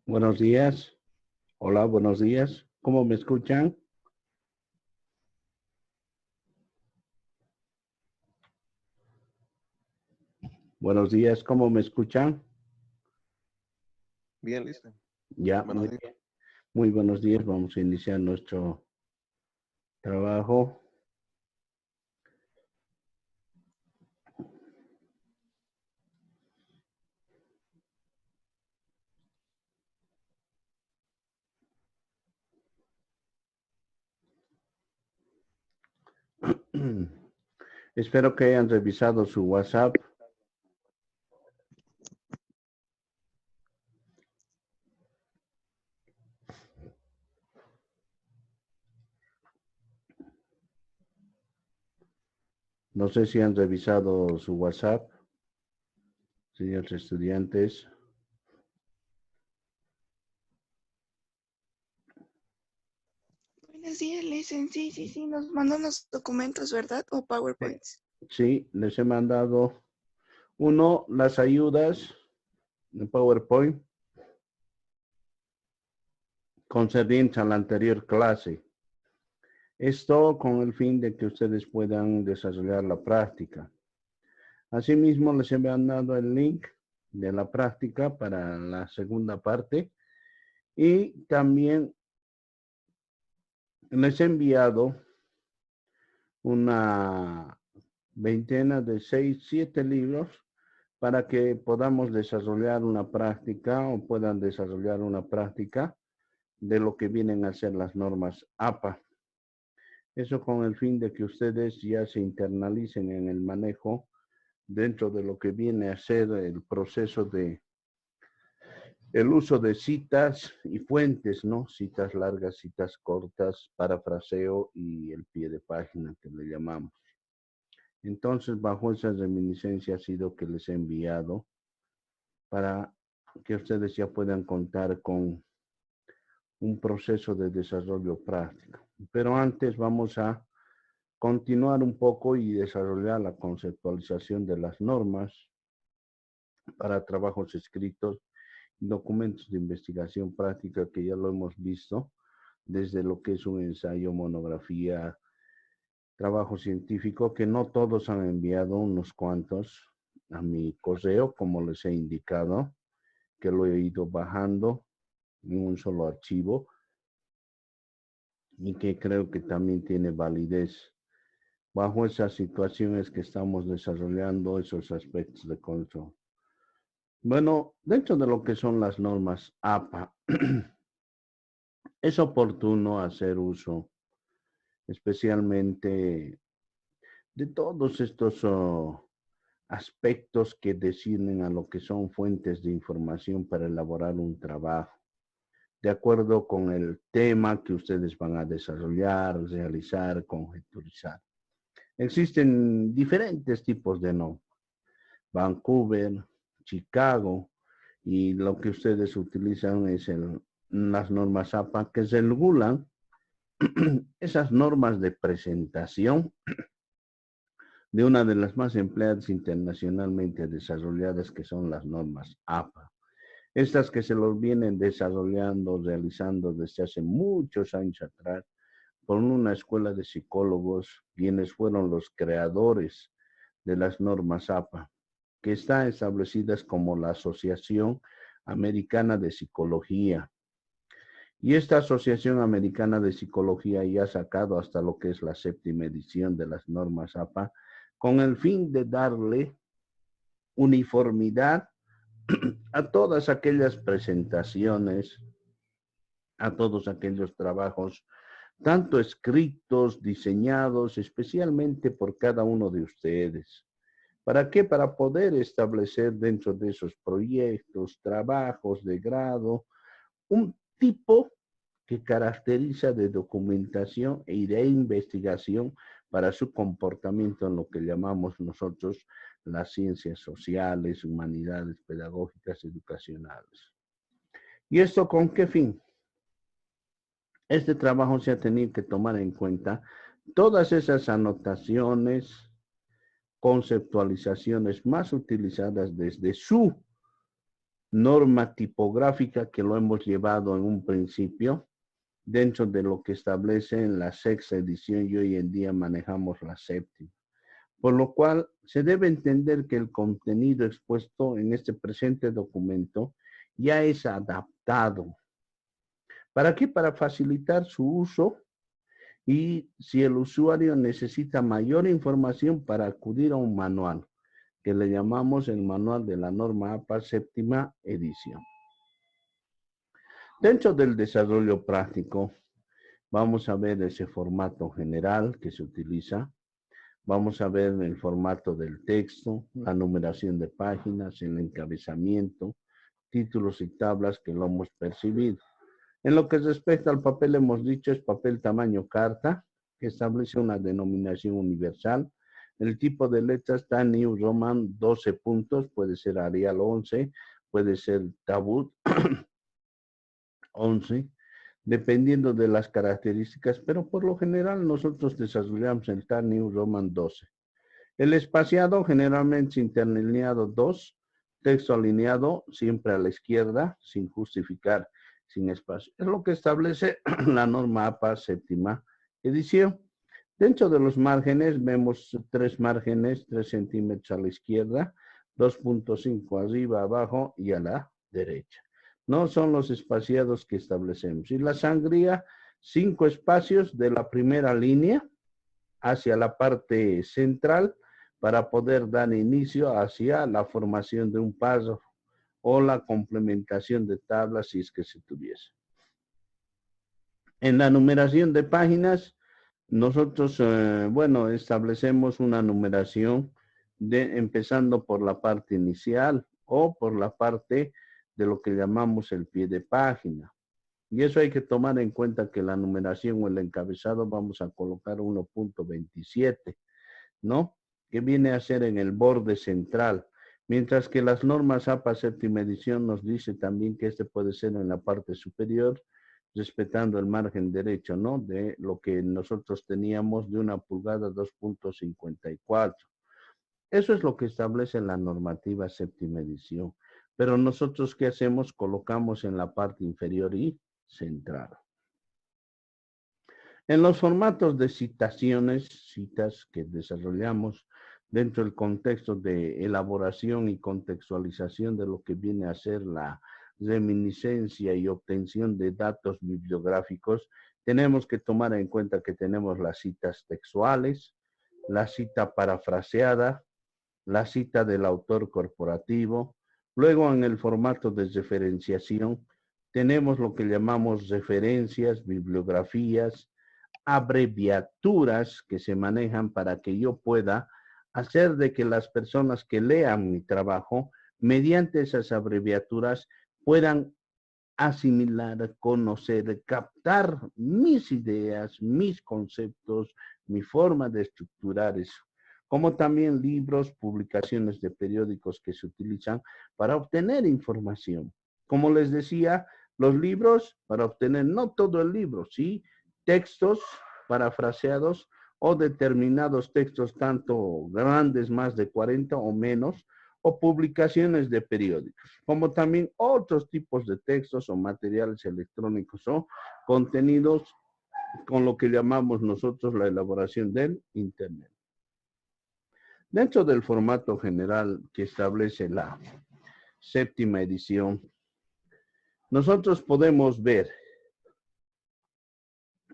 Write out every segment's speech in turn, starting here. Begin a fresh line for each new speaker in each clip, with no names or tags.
Buenos días. Hola, buenos días. ¿Cómo me escuchan? Buenos días. ¿Cómo me escuchan?
Bien, listo.
Ya,
Buenos
muy
días.
bien. Muy buenos días. Vamos a iniciar nuestro trabajo. Espero que hayan revisado su WhatsApp. No sé si han revisado su WhatsApp, señores estudiantes.
Buenos días, Lesen. Sí, nos mandan los documentos, ¿verdad? O PowerPoints.
Sí, les he mandado uno, las ayudas de PowerPoint concernientes a la anterior clase. Esto con el fin de que ustedes puedan desarrollar la práctica. Asimismo, les he mandado el link de la práctica para la segunda parte y también les he enviado una veintena de 6, 7 libros para que podamos desarrollar una práctica o puedan desarrollar una práctica de lo que vienen a ser las normas APA. Eso con el fin de que ustedes ya se internalicen en el manejo dentro de lo que viene a ser el proceso de el uso de citas y fuentes, ¿no? Citas largas, citas cortas, parafraseo y el pie de página que le llamamos. Entonces, bajo esas reminiscencias ha sido que les he enviado para que ustedes ya puedan contar con un proceso de desarrollo práctico. Pero antes vamos a continuar un poco y desarrollar la conceptualización de las normas para trabajos escritos, documentos de investigación práctica que ya lo hemos visto, desde lo que es un ensayo, monografía, trabajo científico, que no todos han enviado, unos cuantos a mi correo, como les he indicado, que lo he ido bajando en un solo archivo y que creo que también tiene validez. Bajo esas situaciones que estamos desarrollando esos aspectos de control. Bueno, dentro de lo que son las normas APA, es oportuno hacer uso especialmente de todos estos aspectos que designen a lo que son fuentes de información para elaborar un trabajo, de acuerdo con el tema que ustedes van a desarrollar, realizar, conjeturizar. Existen diferentes tipos de no. Vancouver, Chicago, y lo que ustedes utilizan es las normas APA que se regulan esas normas de presentación de una de las más empleadas internacionalmente desarrolladas, que son las normas APA. Estas que se los vienen desarrollando, realizando desde hace muchos años atrás por una escuela de psicólogos, quienes fueron los creadores de las normas APA, que están establecidas como la Asociación Americana de Psicología. Y esta Asociación Americana de Psicología ya ha sacado hasta lo que es la 7ª edición de las normas APA, con el fin de darle uniformidad a todas aquellas presentaciones, a todos aquellos trabajos, tanto escritos, diseñados especialmente por cada uno de ustedes. ¿Para qué? Para poder establecer dentro de esos proyectos, trabajos de grado, un tipo que caracteriza de documentación y de investigación para su comportamiento en lo que llamamos nosotros las ciencias sociales, humanidades, pedagógicas, educacionales. ¿Y esto con qué fin? Este trabajo se ha tenido que tomar en cuenta todas esas anotaciones, conceptualizaciones más utilizadas desde su norma tipográfica que lo hemos llevado en un principio dentro de lo que establece en la sexta edición y hoy en día manejamos la séptima. Por lo cual se debe entender que el contenido expuesto en este presente documento ya es adaptado. ¿Para qué? Para facilitar su uso y si el usuario necesita mayor información para acudir a un manual, que le llamamos el manual de la norma APA séptima edición. Dentro del desarrollo práctico, vamos a ver ese formato general que se utiliza. Vamos a ver el formato del texto, la numeración de páginas, el encabezamiento, títulos y tablas que lo hemos percibido. En lo que respecta al papel, hemos dicho es papel tamaño carta, que establece una denominación universal. El tipo de letras está New Roman 12 puntos, puede ser Arial 11, puede ser Tabut 11, dependiendo de las características, pero por lo general nosotros desarrollamos el TAR New Roman 12. El espaciado generalmente interlineado 2, texto alineado siempre a la izquierda, sin justificar, sin espacio. Es lo que establece la norma APA séptima edición. Dentro de los márgenes vemos 3 márgenes, 3 centímetros a la izquierda, 2.5 arriba, abajo y a la derecha. No son los espaciados que establecemos. Y la sangría, 5 espacios de la primera línea hacia la parte central para poder dar inicio hacia la formación de un párrafo o la complementación de tablas si es que se tuviese. En la numeración de páginas, nosotros, establecemos una numeración empezando por la parte inicial o por la parte de lo que llamamos el pie de página. Y eso hay que tomar en cuenta que la numeración o el encabezado vamos a colocar 1.27, ¿no? Que viene a ser en el borde central. Mientras que las normas APA séptima edición nos dice también que este puede ser en la parte superior, respetando el margen derecho, ¿no? De lo que nosotros teníamos de 1 pulgada 2.54. Eso es lo que establece la normativa séptima edición. Pero nosotros, ¿qué hacemos? Colocamos en la parte inferior y central. En los formatos de citaciones, citas que desarrollamos dentro del contexto de elaboración y contextualización de lo que viene a ser la reminiscencia y obtención de datos bibliográficos, tenemos que tomar en cuenta que tenemos las citas textuales, la cita parafraseada, la cita del autor corporativo. Luego, en el formato de referenciación, tenemos lo que llamamos referencias, bibliografías, abreviaturas que se manejan para que yo pueda hacer de que las personas que lean mi trabajo, mediante esas abreviaturas, puedan asimilar, conocer, captar mis ideas, mis conceptos, mi forma de estructurar eso, como también libros, publicaciones de periódicos que se utilizan para obtener información. Como les decía, los libros para obtener no todo el libro, ¿sí? Textos parafraseados o determinados textos, tanto grandes, más de 40 o menos, o publicaciones de periódicos, como también otros tipos de textos o materiales electrónicos o contenidos con lo que llamamos nosotros la elaboración del Internet. Dentro del formato general que establece la séptima edición, nosotros podemos ver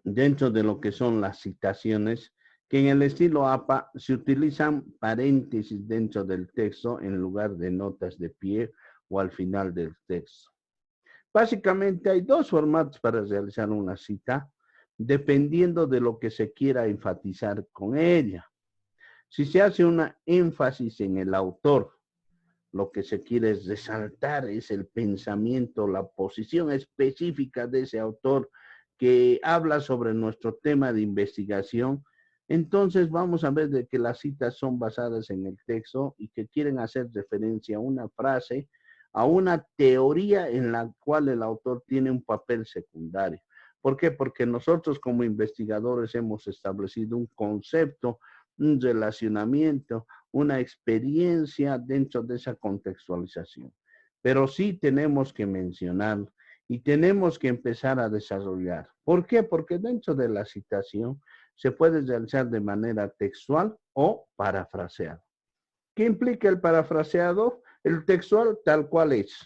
dentro de lo que son las citaciones, que en el estilo APA se utilizan paréntesis dentro del texto en lugar de notas de pie o al final del texto. Básicamente hay 2 formatos para realizar una cita, dependiendo de lo que se quiera enfatizar con ella. Si se hace una énfasis en el autor, lo que se quiere resaltar es el pensamiento, la posición específica de ese autor que habla sobre nuestro tema de investigación. Entonces vamos a ver de que las citas son basadas en el texto y que quieren hacer referencia a una frase, a una teoría en la cual el autor tiene un papel secundario. ¿Por qué? Porque nosotros como investigadores hemos establecido un concepto, un relacionamiento, una experiencia dentro de esa contextualización. pero sí tenemos que mencionar y tenemos que empezar a desarrollar. ¿Por qué? Porque dentro de la citación se puede realizar de manera textual o parafraseada. ¿Qué implica el parafraseado? El textual tal cual es,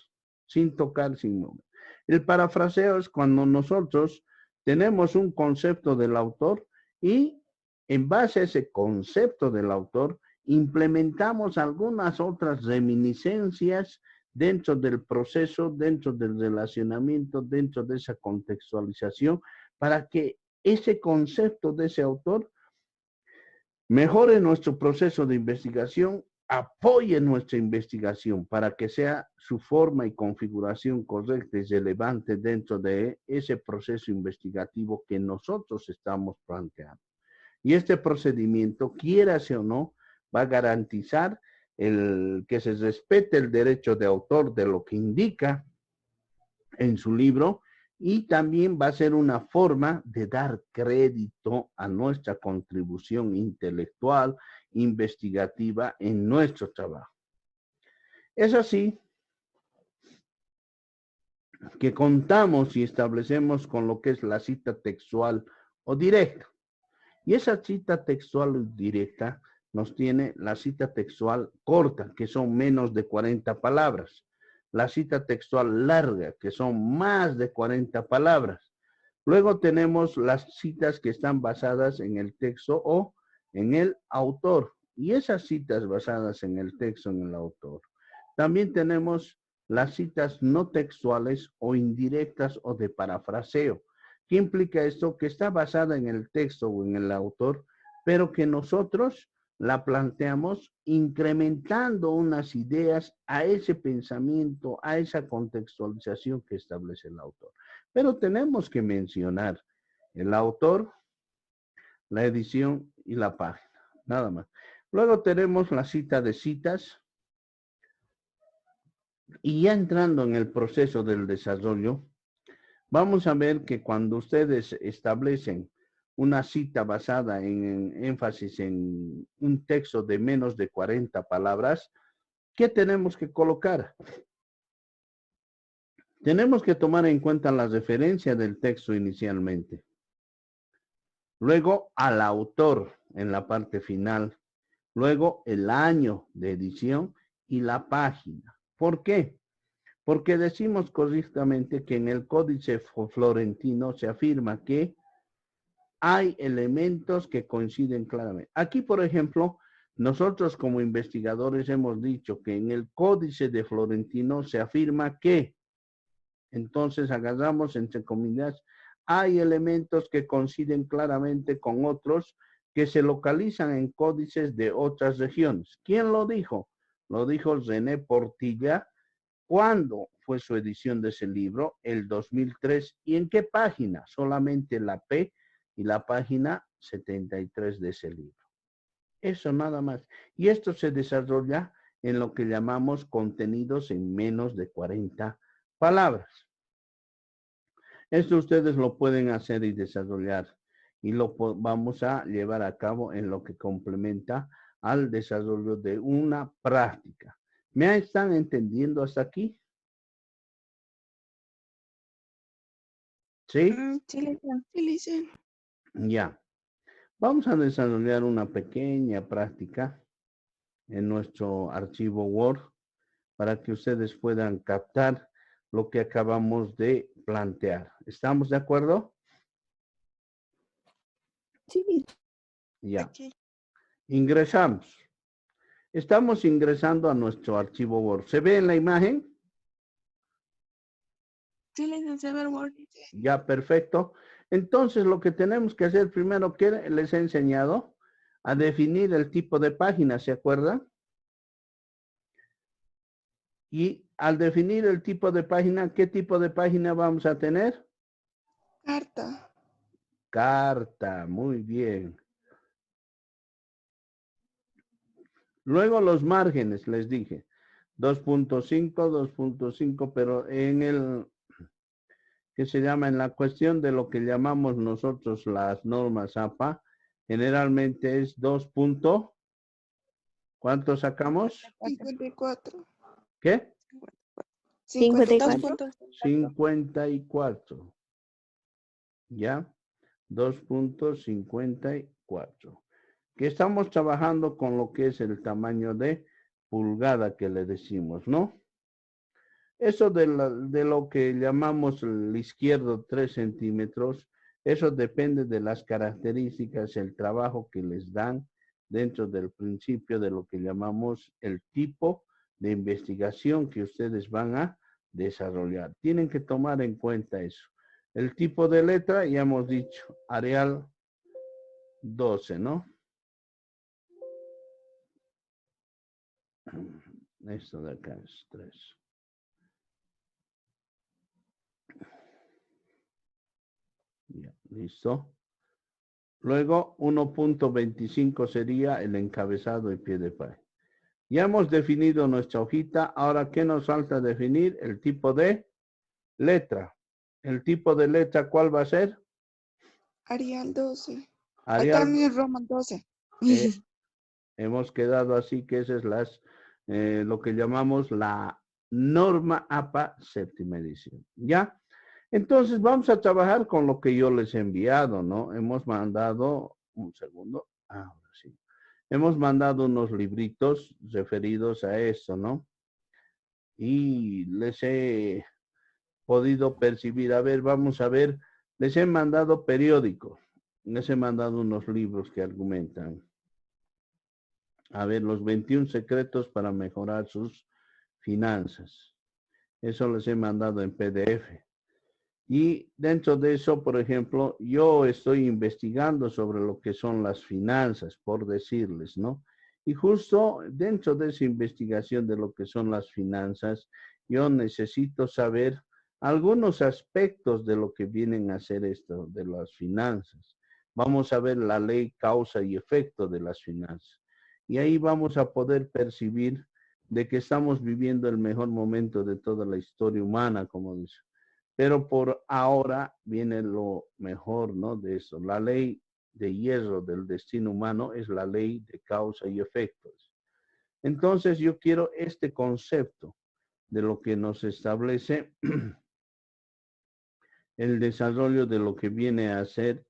sin tocar, sin mover. El parafraseo es cuando nosotros tenemos un concepto del autor y en base a ese concepto del autor implementamos algunas otras reminiscencias dentro del proceso, dentro del relacionamiento, dentro de esa contextualización, para que ese concepto de ese autor mejore nuestro proceso de investigación, apoye nuestra investigación para que sea su forma y configuración correcta y relevante dentro de ese proceso investigativo que nosotros estamos planteando. Y este procedimiento, quiérase o no, va a garantizar que se respete el derecho de autor de lo que indica en su libro y también va a ser una forma de dar crédito a nuestra contribución intelectual, investigativa en nuestro trabajo. Es así que contamos y establecemos con lo que es la cita textual o directa. Y esa cita textual o directa nos tiene la cita textual corta, que son menos de 40 palabras. La cita textual larga, que son más de 40 palabras. Luego tenemos las citas que están basadas en el texto o en el autor. Y esas citas basadas en el texto, en el autor. También tenemos las citas no textuales o indirectas o de parafraseo. ¿Qué implica esto? Que está basada en el texto o en el autor, pero que nosotros la planteamos incrementando unas ideas a ese pensamiento, a esa contextualización que establece el autor. Pero tenemos que mencionar el autor, la edición y la página, nada más. Luego tenemos la cita de citas y ya entrando en el proceso del desarrollo, vamos a ver que cuando ustedes establecen una cita basada en énfasis en un texto de menos de 40 palabras, ¿qué tenemos que colocar? Tenemos que tomar en cuenta la referencia del texto inicialmente. Luego al autor en la parte final. Luego el año de edición y la página. ¿Por qué? Porque decimos correctamente que en el Códice Florentino se afirma que hay elementos que coinciden claramente. Aquí, por ejemplo, nosotros como investigadores hemos dicho que en el Códice de Florentino se afirma que, entonces agarramos entre comillas, hay elementos que coinciden claramente con otros que se localizan en códices de otras regiones. ¿Quién lo dijo? Lo dijo René Portilla. ¿Cuándo fue su edición de ese libro? El 2003. ¿Y en qué página? Solamente la P y la página 73 de ese libro. Eso nada más. Y esto se desarrolla en lo que llamamos contenidos en menos de 40 palabras. Esto ustedes lo pueden hacer y desarrollar y lo vamos a llevar a cabo en lo que complementa al desarrollo de una práctica. ¿Me están entendiendo hasta aquí? ¿Sí?
Sí, Lisa.
Ya. Vamos a desarrollar una pequeña práctica en nuestro archivo Word para que ustedes puedan captar lo que acabamos de plantear. ¿Estamos de acuerdo?
Sí,
Ya.
aquí.
Ingresamos. Estamos ingresando a nuestro archivo Word. ¿Se ve en la imagen?
Sí, licenciado Word.
Ya, perfecto. Entonces, lo que tenemos que hacer primero, que les he enseñado a definir el tipo de página, ¿se acuerdan? Y al definir el tipo de página, ¿qué tipo de página vamos a tener?
Carta.
Carta, muy bien. Luego los márgenes, les dije. 2.5, 2.5, pero en el que se llama en la cuestión de lo que llamamos nosotros las normas APA, generalmente es 2. ¿Cuánto sacamos?
54.
¿Qué?
52
54.
puntos.
54. ¿Ya? 2.54. Que estamos trabajando con lo que es el tamaño de pulgada que le decimos, ¿no? Eso de lo que llamamos el izquierdo 3 centímetros, eso depende de las características, el trabajo que les dan dentro del principio de lo que llamamos el tipo de investigación que ustedes van a desarrollar. Tienen que tomar en cuenta eso. El tipo de letra, ya hemos dicho, Arial 12, ¿no? Esto de acá es 3. Ya, listo. Luego 1.25 sería el encabezado y pie de página. Ya hemos definido nuestra hojita. Ahora, ¿qué nos falta definir? El tipo de letra. El tipo de letra, ¿cuál va a ser?
Arial 12.
Arial.
También Roman 12.
Hemos quedado así que esa es lo que llamamos la norma APA séptima edición. ¿Ya? Entonces vamos a trabajar con lo que yo les he enviado, ¿no? Hemos mandado, un segundo, ahora sí. Hemos mandado unos libritos referidos a esto, ¿no? Y les he podido percibir, a ver, vamos a ver, les he mandado periódicos, les he mandado unos libros que argumentan. A ver, los 21 secretos para mejorar sus finanzas. Eso les he mandado en PDF. Y dentro de eso, por ejemplo, yo estoy investigando sobre lo que son las finanzas, por decirles, ¿no? Y justo dentro de esa investigación de lo que son las finanzas, yo necesito saber algunos aspectos de lo que vienen a ser esto de las finanzas. Vamos a ver la ley causa y efecto de las finanzas. Y ahí vamos a poder percibir de que estamos viviendo el mejor momento de toda la historia humana, como dice. Pero por ahora viene lo mejor, ¿no? De eso. La ley de hierro del destino humano es la ley de causa y efectos. Entonces yo quiero este concepto de lo que nos establece el desarrollo de lo que viene a ser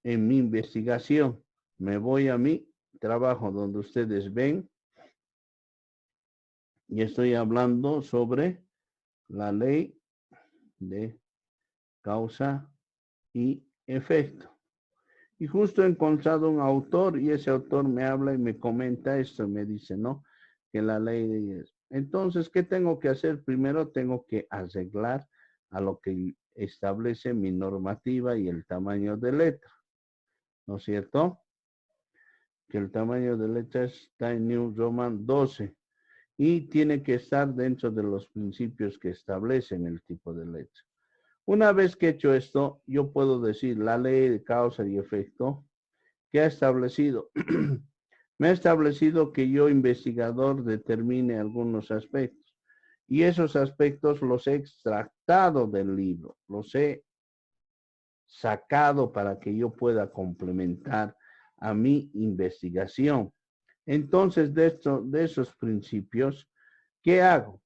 en mi investigación. Me voy a mi trabajo donde ustedes ven y estoy hablando sobre la ley de causa y efecto. Y justo he encontrado un autor y ese autor me habla y me comenta esto, me dice, ¿no? Que la ley de eso. Entonces, ¿qué tengo que hacer? Primero tengo que arreglar a lo que establece mi normativa y el tamaño de letra, ¿no es cierto? Que el tamaño de letra está en New Roman 12 y tiene que estar dentro de los principios que establecen el tipo de letra. Una vez que he hecho esto, yo puedo decir la ley de causa y efecto que ha establecido. Me ha establecido que yo, investigador, determine algunos aspectos. Y esos aspectos los he extractado del libro, los he sacado para que yo pueda complementar a mi investigación. Entonces, de esos principios, ¿qué hago?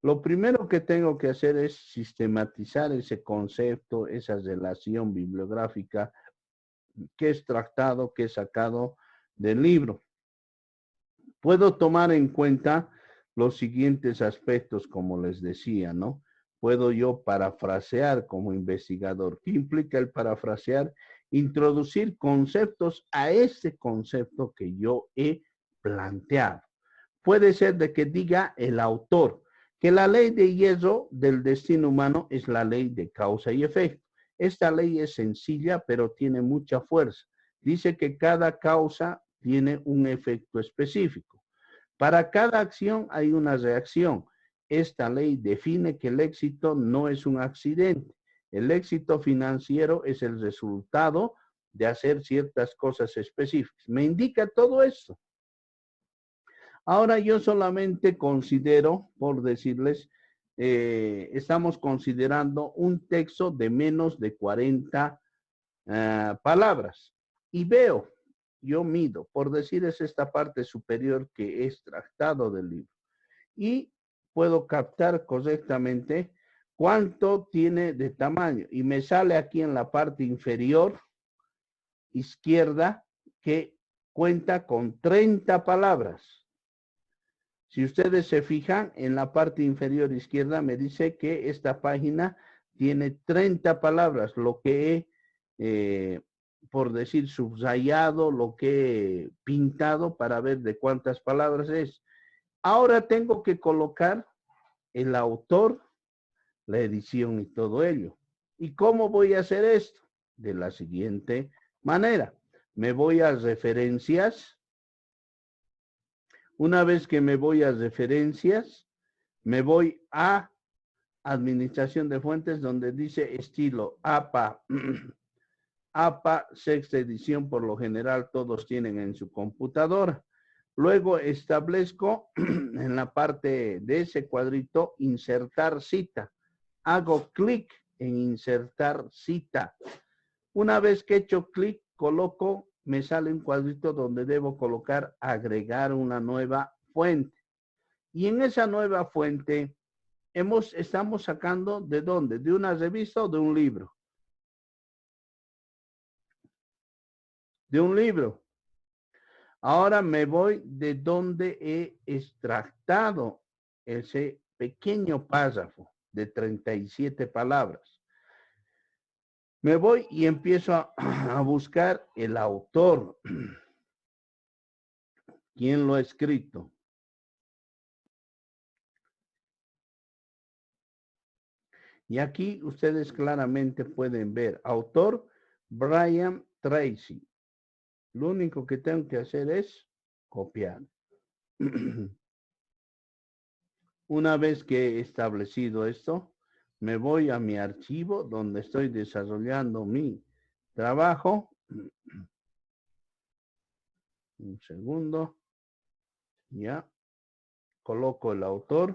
Lo primero que tengo que hacer es sistematizar ese concepto, esa relación bibliográfica que he extractado, que he sacado del libro. Puedo tomar en cuenta los siguientes aspectos, como les decía, ¿no? Puedo yo parafrasear como investigador. ¿Qué implica el parafrasear? Introducir conceptos a ese concepto que yo he planteado. Puede ser de que diga el autor que la ley de hierro del destino humano es la ley de causa y efecto. Esta ley es sencilla, pero tiene mucha fuerza. Dice que cada causa tiene un efecto específico. Para cada acción hay una reacción. Esta ley define que el éxito no es un accidente. El éxito financiero es el resultado de hacer ciertas cosas específicas. Me indica todo esto. Ahora yo solamente considero, por decirles, estamos considerando un texto de menos de 40 palabras. Y veo, yo mido, por decir es esta parte superior que he extractado del libro. Y puedo captar correctamente cuánto tiene de tamaño. Y me sale aquí en la parte inferior izquierda que cuenta con 30 palabras. Si ustedes se fijan, en la parte inferior izquierda me dice que esta página tiene 30 palabras, lo que he, por decir, subrayado, lo que he pintado para ver de cuántas palabras es. Ahora tengo que colocar el autor, la edición y todo ello. ¿Y cómo voy a hacer esto? De la siguiente manera. Me voy a referencias. Una vez que me voy a referencias, me voy a administración de fuentes donde dice estilo APA. APA, sexta edición, por lo general todos tienen en su computadora. Luego establezco en la parte de ese cuadrito insertar cita. Hago clic en insertar cita. Una vez que he hecho clic, coloco, me sale un cuadrito donde debo colocar agregar una nueva fuente. Y en esa nueva fuente estamos sacando ¿de dónde? ¿De una revista o de un libro? De un libro. Ahora me voy de donde he extractado ese pequeño párrafo de 37 palabras. Me voy y empiezo a buscar el autor. ¿Quién lo ha escrito? Y aquí ustedes claramente pueden ver, autor Brian Tracy. Lo único que tengo que hacer es copiar. Una vez que he establecido esto, me voy a mi archivo donde estoy desarrollando mi trabajo. Un segundo. Ya. Coloco el autor.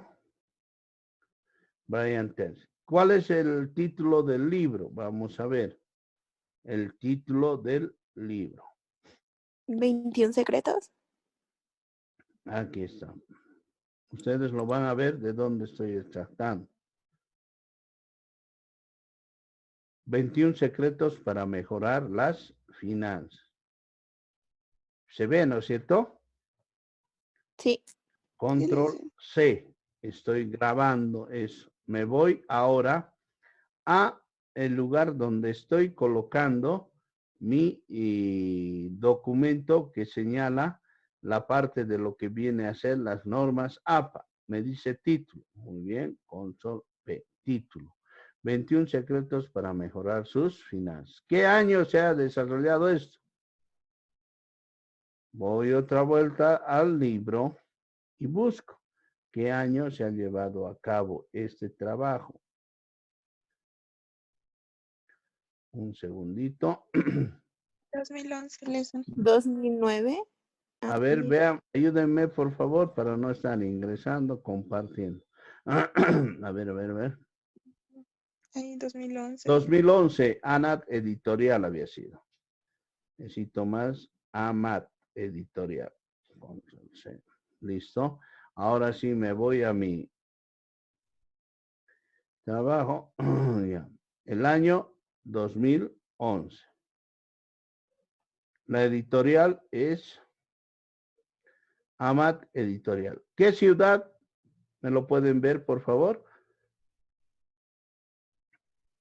Brian Tracy. ¿Cuál es el título del libro? Vamos a ver. El título del libro.
21 secretos.
Aquí está. Ustedes lo van a ver de dónde estoy extractando. 21 secretos para mejorar las finanzas. ¿Se ve, no es cierto?
Sí.
Control C. Estoy grabando eso. Me voy ahora a el lugar donde estoy colocando mi documento que señala la parte de lo que viene a ser las normas APA. Me dice título. Muy bien. Control P. Título. 21 secretos para mejorar sus finanzas. ¿Qué año se ha desarrollado esto? Voy otra vuelta al libro y busco qué año se ha llevado a cabo este trabajo. Un segundito.
2011, Leslie. 2009.
A ver, vean, ayúdenme por favor para no estar ingresando, compartiendo. A ver, a ver, a ver.
Ahí, 2011.
2011, ANAT Editorial había sido. Necesito más AMAT Editorial. Listo. Ahora sí me voy a mi trabajo. Ya. El año 2011. La editorial es AMAT Editorial. ¿Qué ciudad? ¿Me lo pueden ver, por favor?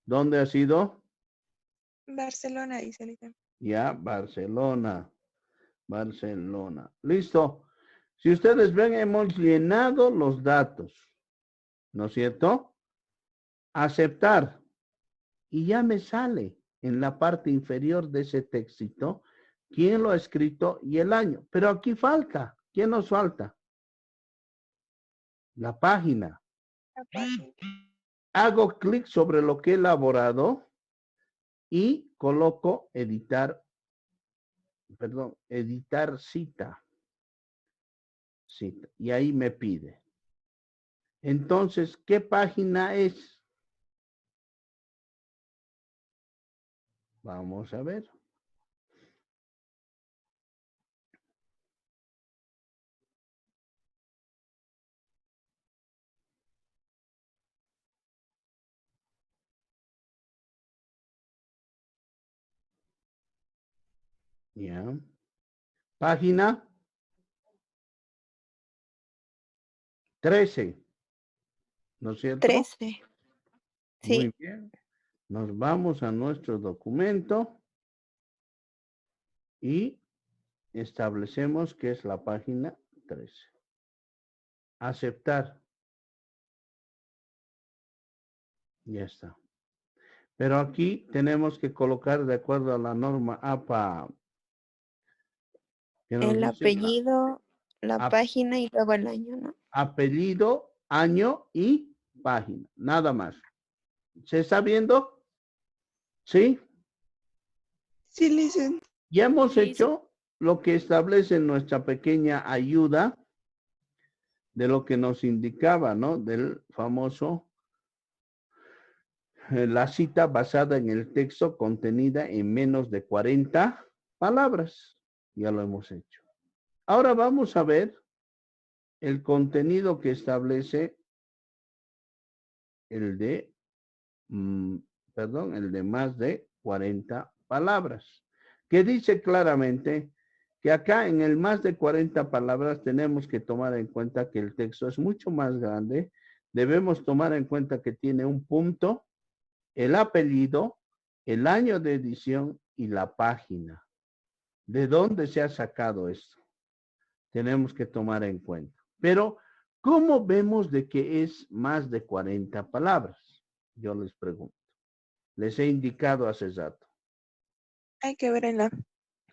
¿Dónde ha sido?
Barcelona, dice el ejemplo.
Ya, Barcelona. Barcelona. Listo. Si ustedes ven, hemos llenado los datos. ¿No es cierto? Aceptar. Y ya me sale en la parte inferior de ese textito quién lo ha escrito y el año. Pero aquí falta. ¿Quién nos falta? La página.
La página.
Hago clic sobre lo que he elaborado y coloco editar, perdón, editar cita. Cita. Y ahí me pide. Entonces, ¿qué página es? Vamos a ver. Ya. Página 13. ¿No es cierto?
13.
Muy
Sí.
bien. Nos vamos a nuestro documento y establecemos que es la página 13. Aceptar. Ya está. Pero aquí tenemos que colocar de acuerdo a la norma APA. Que nos
El
dice
apellido, la página y luego el año, ¿no?
apellido, año y página. Nada más. ¿Se está viendo? ¿Sí?
Sí, listen.
Ya hemos
Sí,
hecho lo que establece nuestra pequeña ayuda de lo que nos indicaba, ¿no? Del famoso, la cita basada en el texto contenida en menos de 40 palabras. Ya lo hemos hecho. Ahora vamos a ver el contenido que establece el de, el de más de 40 palabras, que dice claramente que acá en el más de 40 palabras tenemos que tomar en cuenta que el texto es mucho más grande. Debemos tomar en cuenta que tiene un punto, el apellido, el año de edición y la página. ¿De dónde se ha sacado esto? Tenemos que tomar en cuenta. Pero, ¿cómo vemos de que es más de 40 palabras? Yo les pregunto. Les he indicado hace rato.
Hay que ver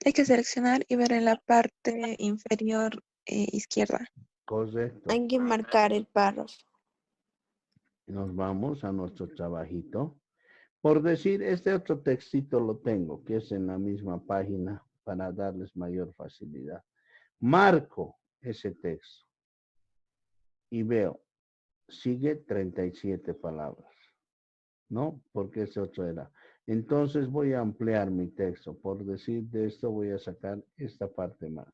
hay que seleccionar y ver en la parte inferior izquierda.
Correcto.
Hay que marcar el párrafo.
Nos vamos a nuestro trabajito. Por decir, este otro textito lo tengo, que es en la misma página para darles mayor facilidad. Marco ese texto y veo, sigue 37 palabras, ¿no? Porque ese otro era. Entonces voy a ampliar mi texto. Por decir de esto voy a sacar esta parte más.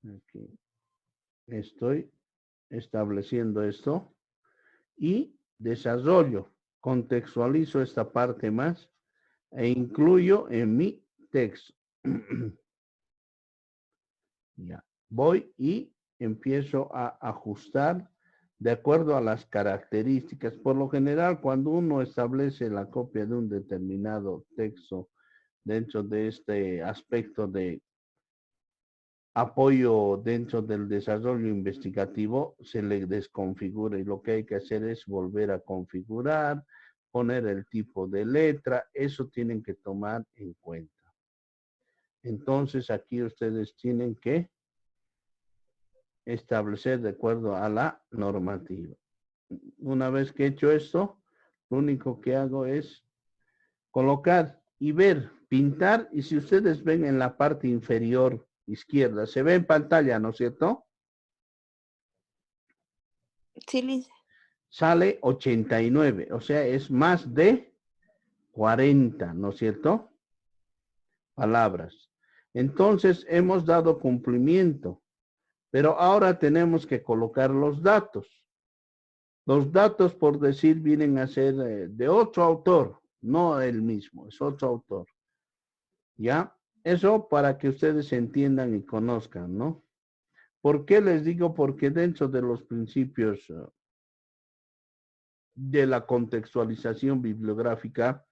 Aquí. Estoy estableciendo esto y desarrollo, contextualizo esta parte más e incluyo en mi texto. Ya, voy y empiezo a ajustar de acuerdo a las características. Por lo general, cuando uno establece la copia de un determinado texto dentro de este aspecto de apoyo dentro del desarrollo investigativo, se le desconfigura y lo que hay que hacer es volver a configurar, poner el tipo de letra, eso tienen que tomar en cuenta. Entonces aquí ustedes tienen que establecer de acuerdo a la normativa. Una vez que he hecho esto, lo único que hago es colocar y ver, pintar, y si ustedes ven en la parte inferior izquierda, se ve en pantalla, ¿no es cierto?
Sí, Liz.
Sale 89, o sea, es más de 40, ¿no es cierto? Palabras. Entonces, hemos dado cumplimiento, pero ahora tenemos que colocar los datos. Los datos, por decir, vienen a ser de otro autor, no el mismo, es otro autor. ¿Ya? Eso para que ustedes entiendan y conozcan, ¿no? ¿Por qué les digo? Porque dentro de los principios de la contextualización bibliográfica,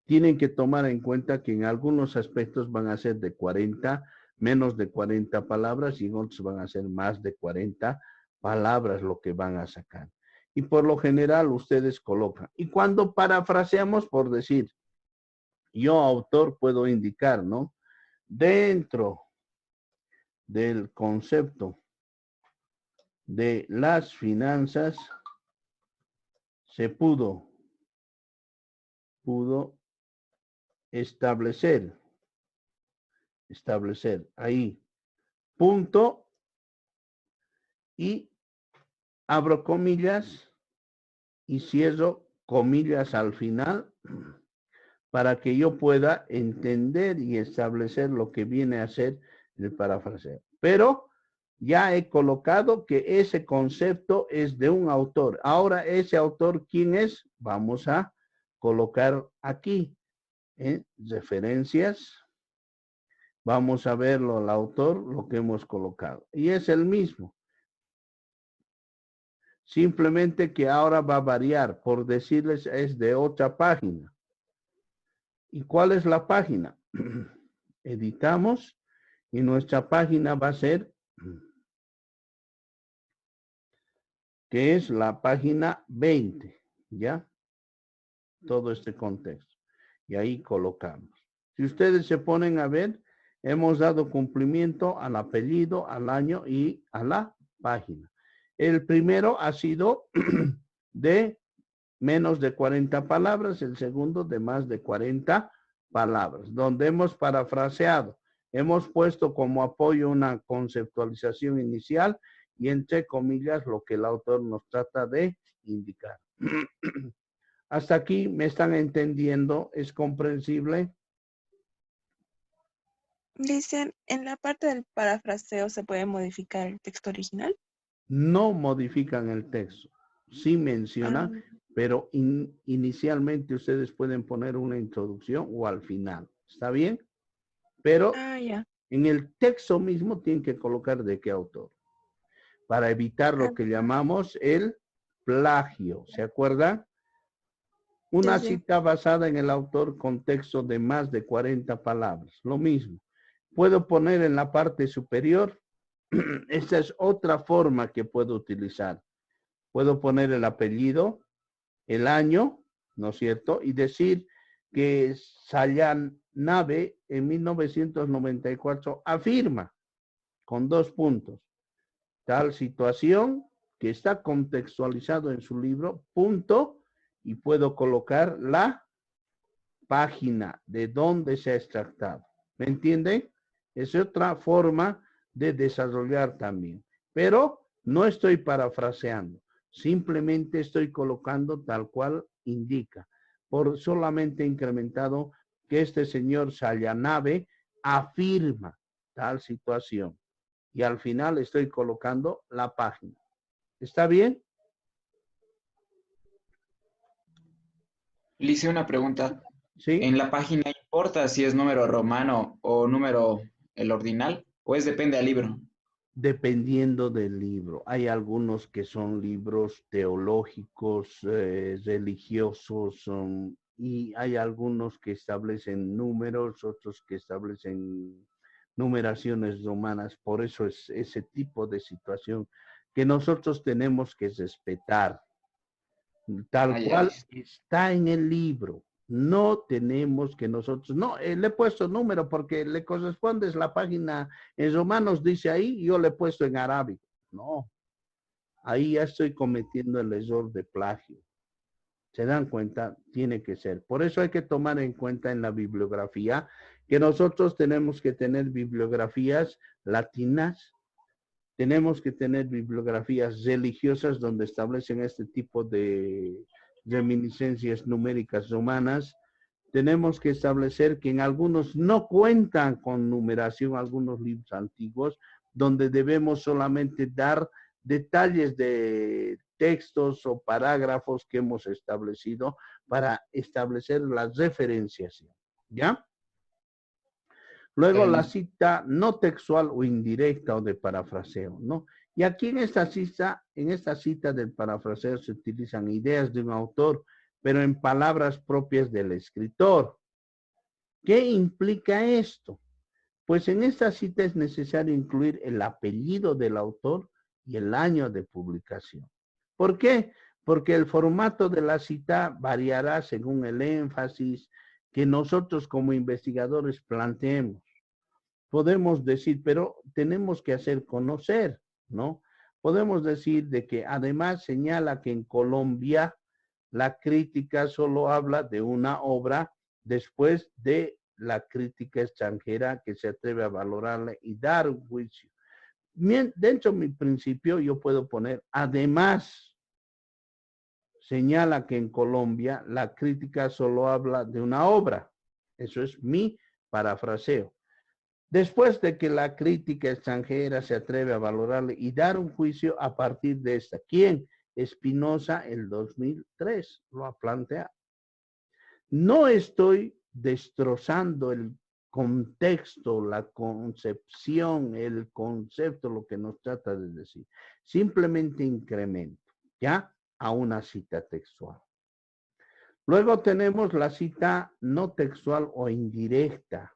tienen que tomar en cuenta que en algunos aspectos van a ser de 40, menos de 40 palabras y en otros van a ser más de 40 palabras lo que van a sacar. Y por lo general ustedes colocan. Y cuando parafraseamos, por decir, yo autor puedo indicar, ¿no? Dentro del concepto de las finanzas se pudo establecer ahí, punto, y abro comillas y cierro comillas al final para que yo pueda entender y establecer lo que viene a ser el parafraseo. Pero ya he colocado que ese concepto es de un autor. Ahora, ese autor, ¿quién es? Vamos a colocar aquí, referencias. Vamos a verlo al autor, lo que hemos colocado. Y es el mismo. Simplemente que ahora va a variar. Por decirles, es de otra página. ¿Y cuál es la página? Editamos y nuestra página va a ser, que es la página 20, ¿ya? Todo este contexto. Y ahí colocamos. Si ustedes se ponen a ver, hemos dado cumplimiento al apellido, al año y a la página. El primero ha sido de menos de 40 palabras, el segundo de más de 40 palabras, donde hemos parafraseado. Hemos puesto como apoyo una conceptualización inicial y entre comillas lo que el autor nos trata de indicar. Hasta aquí me están entendiendo, ¿es comprensible?
Dicen, en la parte del parafraseo se puede modificar el texto original.
No modifican el texto, sí mencionan,
Ah,
pero inicialmente ustedes pueden poner una introducción o al final, ¿está bien? Pero
ya.
en el texto mismo tienen que colocar de qué autor, para evitar lo que
Ah,
llamamos el plagio, ¿se acuerdan? Una
sí, sí.
cita basada en el autor con texto de más de 40 palabras, lo mismo. Puedo poner en la parte superior, esta es otra forma que puedo utilizar. Puedo poner el apellido, el año, ¿no es cierto? Y decir que Sayanave en 1994 afirma, con 2 puntos, tal situación que está contextualizado en su libro, punto, y puedo colocar la página de donde se ha extractado. ¿Me entienden? Es otra forma de desarrollar también. Pero no estoy parafraseando, simplemente estoy colocando tal cual indica. Por solamente incrementado que este señor Sayanave afirma tal situación. Y al final estoy colocando la página. ¿Está bien?
Le hice una pregunta.
¿Sí?
¿En la página importa si es número romano o número el ordinal? ¿O es depende del libro?
Dependiendo del libro. Hay algunos que son libros teológicos, religiosos, y hay algunos que establecen números, otros que establecen numeraciones romanas. Por eso es ese tipo de situación que nosotros tenemos que respetar. Tal
Ah, ya,
cual
listo.
está en el libro. No tenemos que nosotros, no, le he puesto número porque le corresponde, es la página en romanos, dice ahí, yo le he puesto en arábigo. No, ahí ya estoy cometiendo el error de plagio. ¿Se dan cuenta? Tiene que ser. Por eso hay que tomar en cuenta en la bibliografía que nosotros tenemos que tener bibliografías latinas, tenemos que tener bibliografías religiosas donde establecen este tipo de reminiscencias numéricas romanas. Tenemos que establecer que en algunos no cuentan con numeración, algunos libros antiguos, donde debemos solamente dar detalles de textos o parágrafos que hemos establecido para establecer la referenciación. ¿Ya? Luego la cita no textual o indirecta o de parafraseo, ¿no? Y aquí en esta cita del parafraseo se utilizan ideas de un autor, pero en palabras propias del escritor. ¿Qué implica esto? Pues en esta cita es necesario incluir el apellido del autor y el año de publicación. ¿Por qué? Porque el formato de la cita variará según el énfasis que nosotros como investigadores planteemos. Podemos decir, pero tenemos que hacer conocer, ¿no? Podemos decir de que además señala que en Colombia la crítica solo habla de una obra después de la crítica extranjera que se atreve a valorarla y dar un juicio. Dentro de mi principio yo puedo poner, además, señala que en Colombia la crítica solo habla de una obra. Eso es mi parafraseo. Después de que la crítica extranjera se atreve a valorarle y dar un juicio a partir de esta. ¿Quién? Spinoza, el 2003, lo ha planteado. No estoy destrozando el contexto, la concepción, el concepto, lo que nos trata de decir. Simplemente incremento, ¿ya? A una cita textual. Luego tenemos la cita no textual o indirecta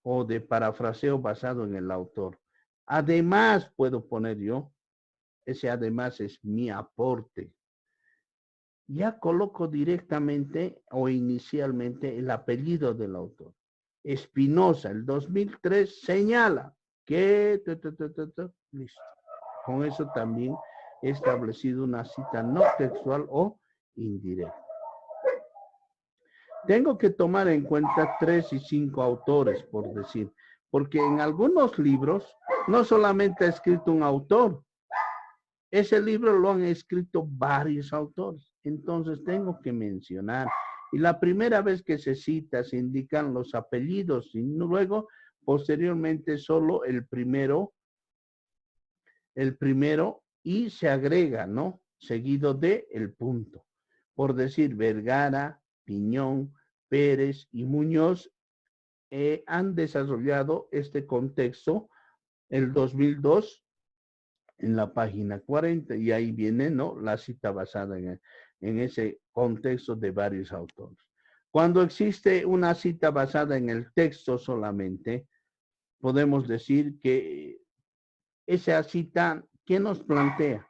o de parafraseo basado en el autor. Además, puedo poner yo, ese además es mi aporte. Ya coloco directamente o inicialmente el apellido del autor. Spinoza, el 2003, señala que... Listo. Con eso también he establecido una cita no textual o indirecta. Tengo que tomar en cuenta 3 y 5 autores, por decir, porque en algunos libros no solamente ha escrito un autor, ese libro lo han escrito varios autores, entonces tengo que mencionar. Y la primera vez que se cita se indican los apellidos y luego, posteriormente, solo el primero y se agrega, ¿no? Seguido de el punto. Por decir, Vergara, Piñón, Pérez y Muñoz han desarrollado este contexto el 2002 en la página 40 y ahí viene, ¿no? La cita basada en ese contexto de varios autores. Cuando existe una cita basada en el texto solamente, podemos decir que esa cita, ¿qué nos plantea?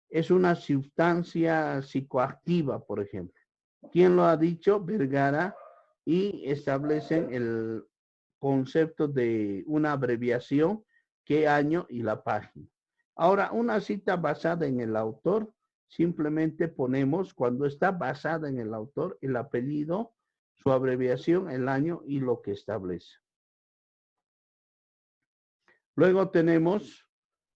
Es una sustancia psicoactiva, por ejemplo. ¿Quién lo ha dicho? Vergara, y establecen el concepto de una abreviación, qué año y la página. Ahora, una cita basada en el autor, simplemente ponemos, cuando está basada en el autor, el apellido, su abreviación, el año y lo que establece. Luego tenemos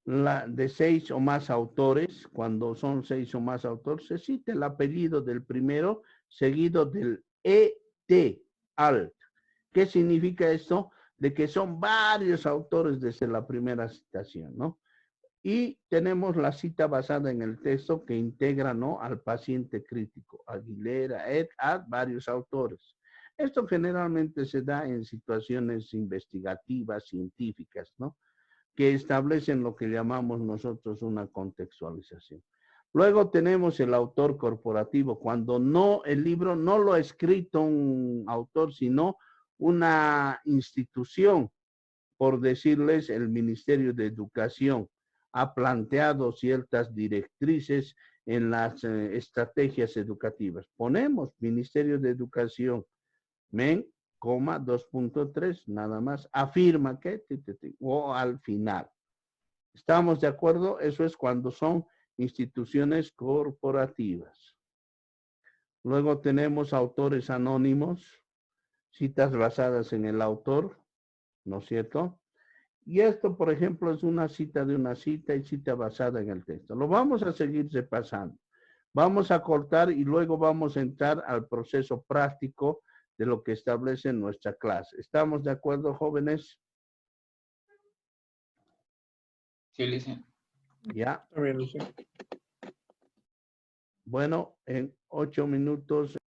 la de 6 o más autores. Cuando son 6 o más autores, se cita el apellido del primero, seguido del ET, alt. ¿Qué significa esto? De que son varios autores desde la primera citación, ¿no? Y tenemos la cita basada en el texto que integra, ¿no? Al paciente crítico, Aguilera, et al, varios autores. Esto generalmente se da en situaciones investigativas, científicas, ¿no? Que establecen lo que llamamos nosotros una contextualización. Luego tenemos el autor corporativo, cuando no, el libro no lo ha escrito un autor, sino una institución, por decirles el Ministerio de Educación, ha planteado ciertas directrices en las estrategias educativas. Ponemos Ministerio de Educación, men, 2.3, nada más, afirma que, o al final. ¿Estamos de acuerdo? Eso es cuando son instituciones corporativas. Luego tenemos autores anónimos, citas basadas en el autor, ¿no es cierto? Y esto, por ejemplo, es una cita de una cita y cita basada en el texto. Lo vamos a seguir repasando. Vamos a cortar y luego vamos a entrar al proceso práctico de lo que establece nuestra clase. ¿Estamos de acuerdo, jóvenes?
Sí, licenciado.
Ya.
Está bien, licenciado.
Bueno, en 8 minutos